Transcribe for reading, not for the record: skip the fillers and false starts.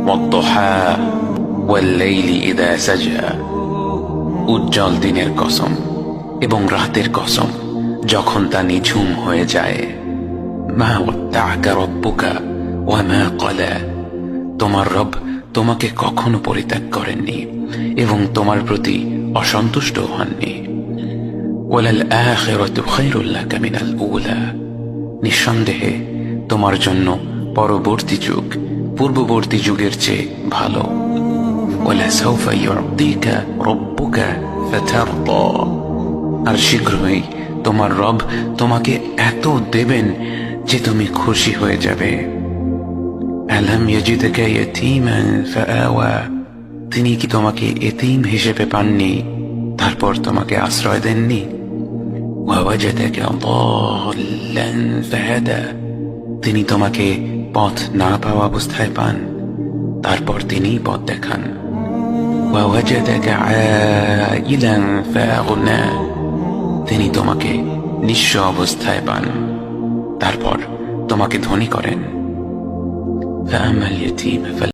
ওয়াদ-দুহা ওয়াল-লাইলি ইযা সাজা, উজ্জ্বল দিনের কসম এবং রাতের কসম যখন তা নিঝুম হয়ে যায়। মা ওয়াদ্দা'আকা রাব্বুকা ওয়া মা ক্বালা, তোমার রব তোমাকে কখনো পরিত্যাগ করেননি এবং তোমার প্রতি অসন্তুষ্ট হননি। ওয়ালাল আখিরাতু খায়রুল লাকা মিনাল উলা, নিঃসন্দেহে তোমার জন্য পরবর্তী যুগ পূর্ববর্তী যুগের চেয়ে ভালো। ওয়ালাসাউফা ইউ'তিকা রাব্বুকা ফাতারদা, আর শীঘ্রই তোমার রব তোমাকে এত দেবেন যে তুমি খুশি হয়ে যাবে। আলাম ইয়াজিদকা ইয়াতীমান ফাআওয়া, তিনি কি তোমাকে এতিম হিসেবে পাননি তারপর তোমাকে আশ্রয় দেননি? ওয়াওয়াজাদাকা দাল্লান ফাহাদা, তিনি তোমাকে পথ না পাওয়া অবস্থায় পান তারপর তিনিই পথ দেখান। ওয়াওয়াজাদাকা আইলান ফাআগনা, তিনি তোমাকে নিঃস্ব অবস্থায় পান তারপর তোমাকে ধনী করেন। ফাআমাল ইয়াতীম